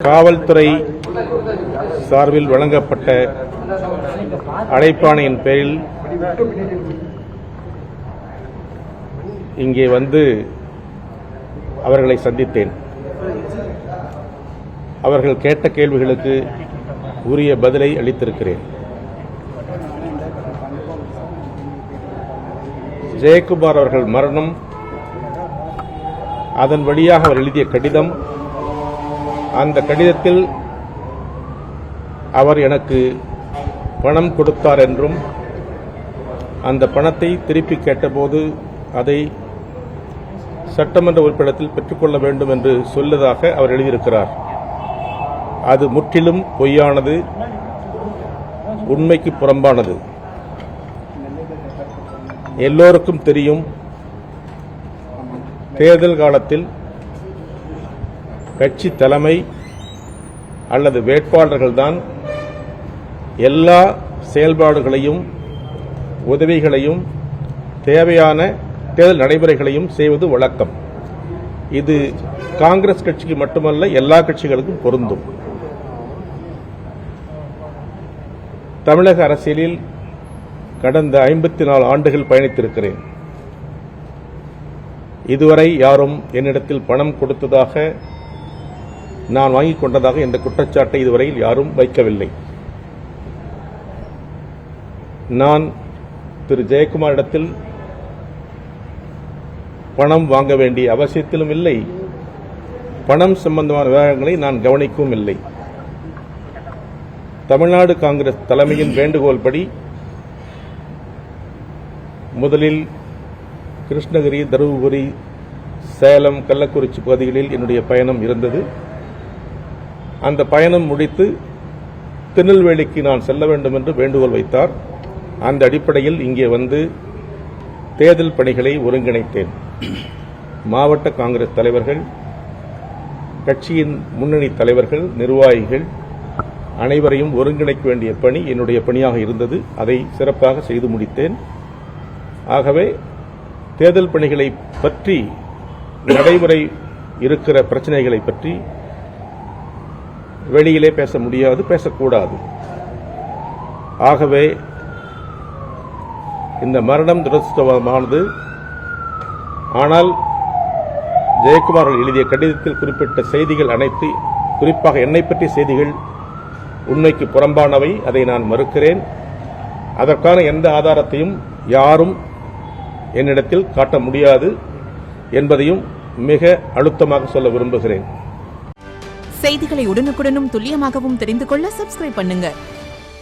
காவல்துறை சார்பில் வழங்கப்பட்ட அழைப்பாணையின் பேரில் இங்கே வந்து அவர்களை சந்தித்தேன். அவர்கள் கேட்ட கேள்விகளுக்கு உரிய பதிலை அளித்திருக்கிறேன். ஜெயக்குமார் அவர்கள் மரணம், அதன் வழியாக அவர் எழுதிய கடிதம், அந்த கடிதத்தில் அவர் எனக்கு பணம் கொடுத்தார் என்றும் அந்த பணத்தை திருப்பி கேட்டபோது அதை சட்டமன்ற உறுப்பினத்தில் பெற்றுக்கொள்ள வேண்டும் என்று சொல்வதாக அவர் எழுதியிருக்கிறார். அது முற்றிலும் பொய்யானது, உண்மைக்கு புறம்பானது. எல்லோருக்கும் தெரியும், தேர்தல் காலத்தில் கட்சி தலைமை அல்லது வேட்பாளர்கள்தான் எல்லா செயல்பாடுகளையும் உதவிகளையும் தேவையான தேர்தல் நடைமுறைகளையும் செய்வது வழக்கம். இது காங்கிரஸ் கட்சிக்கு மட்டுமல்ல, எல்லா கட்சிகளுக்கும் பொருந்தும். தமிழக அரசியலில் கடந்த 54 ஆண்டுகள் பயணித்திருக்கிறேன். இதுவரை யாரும் என்னிடத்தில் பணம் கொடுத்ததாக, நான் வாங்கிக் கொண்டதாக என்ற குற்றச்சாட்டை இதுவரையில் யாரும் வைக்கவில்லை. நான் திரு ஜெயக்குமாரிடத்தில் பணம் வாங்க வேண்டிய அவசியத்திலும் இல்லை, பணம் சம்பந்தமான விவகாரங்களை நான் கவனிக்கவும் இல்லை. தமிழ்நாடு காங்கிரஸ் தலைமையின் வேண்டுகோள் படி முதலில் கிருஷ்ணகிரி, தருமபுரி, சேலம், கள்ளக்குறிச்சி பகுதிகளில் என்னுடைய பயணம் இருந்தது. அந்த பயணம் முடித்து திருநெல்வேலிக்கு நான் செல்ல வேண்டும் என்று வேண்டுகோள் வைத்தார். அந்த அடிப்படையில் இங்கே வந்து தேர்தல் பணிகளை ஒருங்கிணைத்தேன். மாவட்ட காங்கிரஸ் தலைவர்கள், கட்சியின் முன்னணி தலைவர்கள், நிர்வாகிகள் அனைவரையும் ஒருங்கிணைக்க வேண்டிய பணி என்னுடைய பணியாக இருந்தது. அதை சிறப்பாக செய்து முடித்தேன். ஆகவே தேர்தல் பணிகளை பற்றி, நடைமுறை இருக்கிற பிரச்சனைகளை பற்றி வெளியிலே பேச முடியாது, பேசக்கூடாது. ஆகவே இந்த மரணம் துரதிர்ஷ்டவசமானது. ஆனால் ஜெயக்குமார் எழுதிய கடிதத்தில் குறிப்பிட்ட செய்திகள் அனைத்து, குறிப்பாக என்னை பற்றிய செய்திகள் உண்மைக்கு புறம்பானவை. அதை நான் மறுக்கிறேன். அதற்கான எந்த ஆதாரத்தையும் யாரும் என்னிடத்தில் காட்ட முடியாது என்பதையும் மிக அழுத்தமாக சொல்ல விரும்புகிறேன். செய்திகளை உடனுக்குடனும் துல்லியமாகவும் தெரிந்து கொள்ள சப்ஸ்கிரைப் பண்ணுங்க.